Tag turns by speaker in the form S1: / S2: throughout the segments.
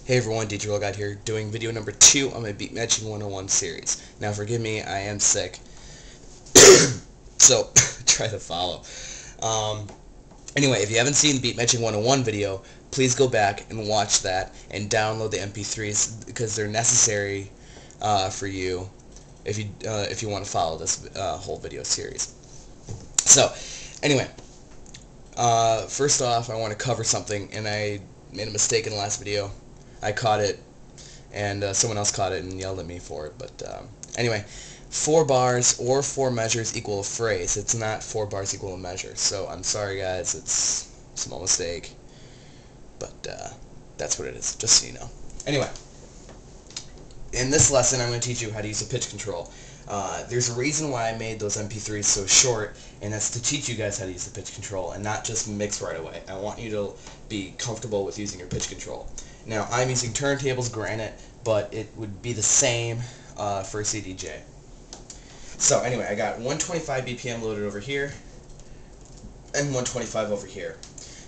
S1: Hey everyone, RRollergod here, doing video number 2 on my Beatmatching101 series. Now forgive me, I am sick, so try to follow. Anyway, if you haven't seen the Beatmatching101 video, please go back and watch that and download the MP3s because they're necessary for you if you want to follow this whole video series. So, anyway, first off, I want to cover something, and I made a mistake in the last video. I caught it, and someone else caught it and yelled at me for it. But anyway, 4 bars or 4 measures equal a phrase. It's not 4 bars equal a measure. So I'm sorry, guys. It's a small mistake, but that's what it is. Just so you know. Anyway, in this lesson, I'm going to teach you how to use a pitch control. There's a reason why I made those MP3s so short, and that's to teach you guys how to use the pitch control and not just mix right away. I want you to be comfortable with using your pitch control. Now, I'm using turntables granite, but it would be the same for a CDJ. So anyway, I got 125 BPM loaded over here and 125 over here.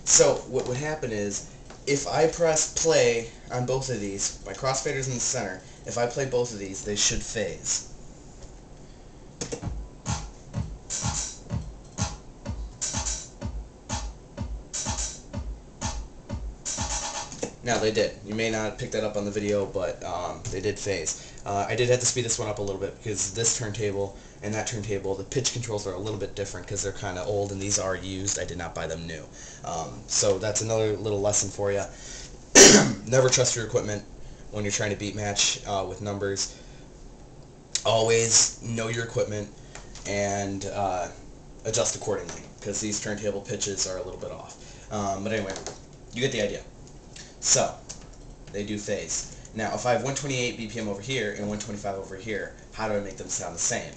S1: So what would happen is, if I press play on both of these, my crossfader's in the center, if I play both of these, they should phase. Now they did. You may not have picked that up on the video, but they did phase. I did have to speed this one up a little bit because this turntable and that turntable, the pitch controls are a little bit different because they're kind of old and these are used. I did not buy them new. So that's another little lesson for you. Never trust your equipment when you're trying to beat match with numbers. Always know your equipment and adjust accordingly because these turntable pitches are a little bit off. But anyway, you get the idea. So, they do phase. Now, if I have 128 BPM over here and 125 over here, how do I make them sound the same?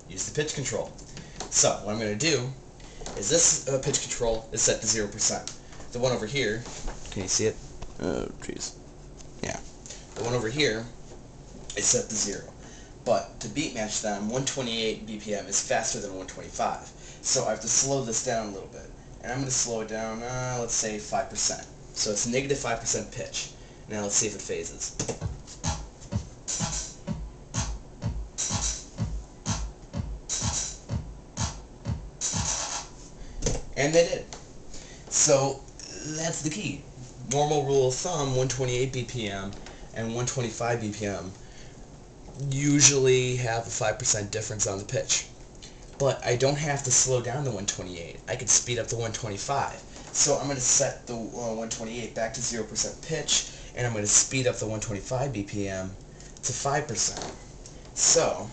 S1: Use the pitch control. So, what I'm going to do is this pitch control is set to 0%. The one over here, can you see it? Oh, jeez. Yeah. The one over here is set to 0. But to beat match them, 128 BPM is faster than 125. So I have to slow this down a little bit. And I'm going to slow it down, let's say 5%. So it's negative 5% pitch. Now let's see if it phases. And they did. So that's the key. Normal rule of thumb, 128 BPM and 125 BPM usually have a 5% difference on the pitch. But I don't have to slow down to 128. I can speed up to 125. So I'm going to set the 128 back to 0% pitch, and I'm going to speed up the 125 BPM to 5%. So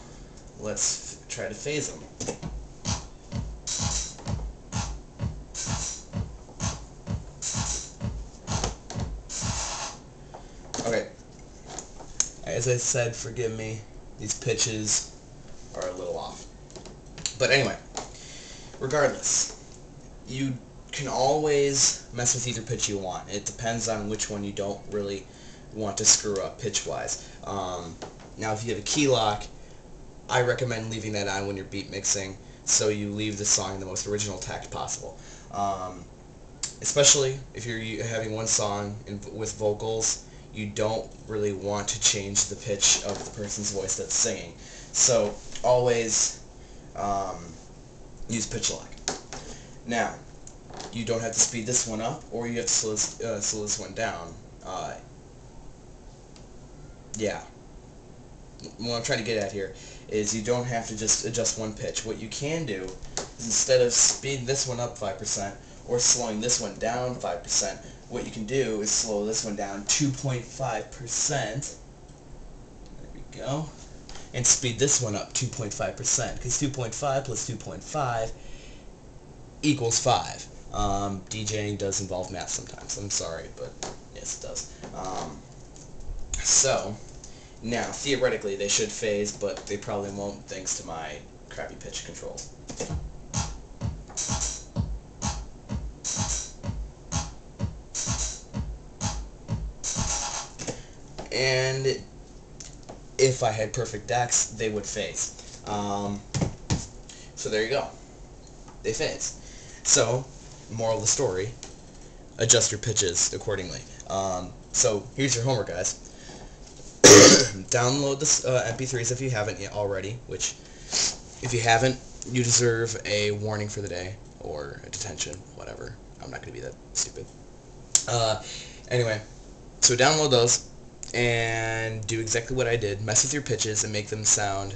S1: let's try to phase them. Okay, as I said, forgive me, these pitches are a little off. But anyway, regardless, you can always mess with either pitch you want. It depends on which one you don't really want to screw up pitch-wise. Now, if you have a key lock, I recommend leaving that on when you're beat mixing, so you leave the song in the most original tact possible. Especially if you're having one song with vocals, you don't really want to change the pitch of the person's voice that's singing. So always use pitch lock. Now, you don't have to speed this one up, or you have to slow this one down. Yeah. What I'm trying to get at here is you don't have to just adjust one pitch. What you can do is, instead of speeding this one up 5% or slowing this one down 5%, what you can do is slow this one down 2.5%. There we go. And speed this one up 2.5%, because 2.5 plus 2.5 equals 5. DJing does involve math sometimes. I'm sorry, but yes, it does. So, now, theoretically, they should phase, but they probably won't thanks to my crappy pitch controls. And if I had perfect decks, they would phase. So there you go. They phase. So, moral of the story, adjust your pitches accordingly. So here's your homework, guys. Download the MP3s if you haven't yet already, which, if you haven't, you deserve a warning for the day, or a detention, whatever. I'm not going to be that stupid. Anyway, so download those, and do exactly what I did. Mess with your pitches and make them sound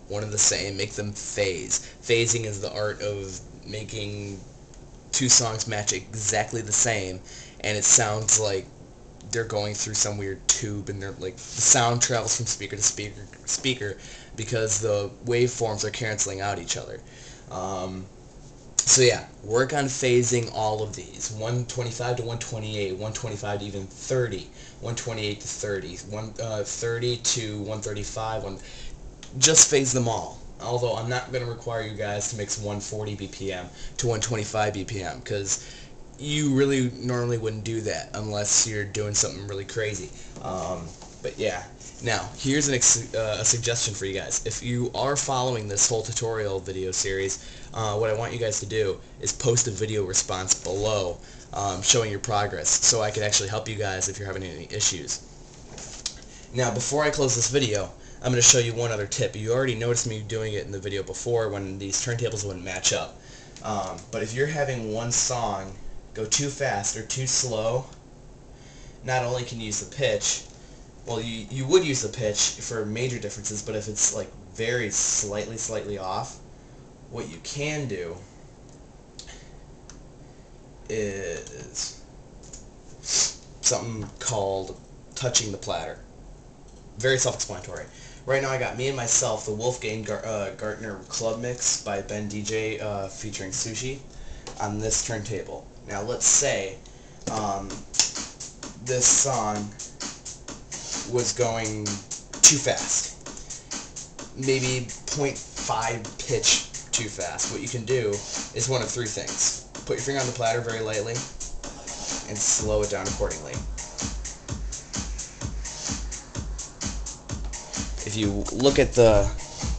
S1: one and the same. Make them phase. Phasing is the art of making two songs match exactly the same, and it sounds like they're going through some weird tube, and they're like, the sound travels from speaker to speaker because the waveforms are canceling out each other. So yeah, work on phasing all of these. 125 to 128, 125 to even 30, 128 to 30, 30 to 135. Just phase them all. Although I'm not going to require you guys to mix 140 BPM to 125 BPM, because you really normally wouldn't do that unless you're doing something really crazy. But yeah, now here's a suggestion for you guys. If you are following this whole tutorial video series, what I want you guys to do is post a video response below showing your progress, so I can actually help you guys if you're having any issues. Now, before I close this video, I'm going to show you one other tip. You already noticed me doing it in the video before when these turntables wouldn't match up. But if you're having one song go too fast or too slow, not only can you use the pitch, well, you would use the pitch for major differences, but if it's like very slightly off, what you can do is something called touching the platter. Very self-explanatory. Right now I got Me and Myself, the Wolfgang Gartner Club Mix by Ben DJ featuring Sushi on this turntable. Now let's say this song was going too fast. Maybe 0.5 pitch too fast. What you can do is one of three things. Put your finger on the platter very lightly and slow it down accordingly. If you look at the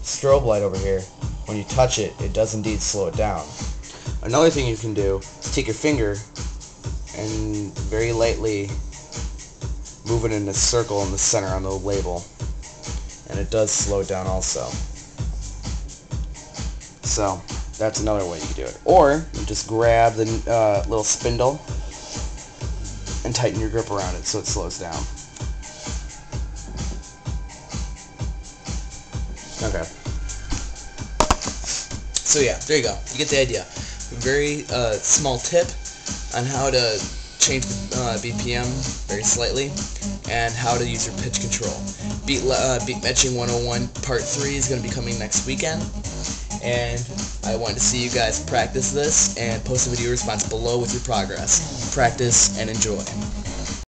S1: strobe light over here, when you touch it, it does indeed slow it down. Another thing you can do is take your finger and very lightly move it in a circle in the center on the label, and it does slow it down also. So that's another way you can do it. Or you just grab the little spindle and tighten your grip around it so it slows down. Okay. So yeah, there you go. You get the idea. Very small tip on how to change the BPM very slightly, and how to use your pitch control. Beatmatching 101 Part 3 is going to be coming next weekend, and I wanted to see you guys practice this and post a video response below with your progress. Practice and enjoy.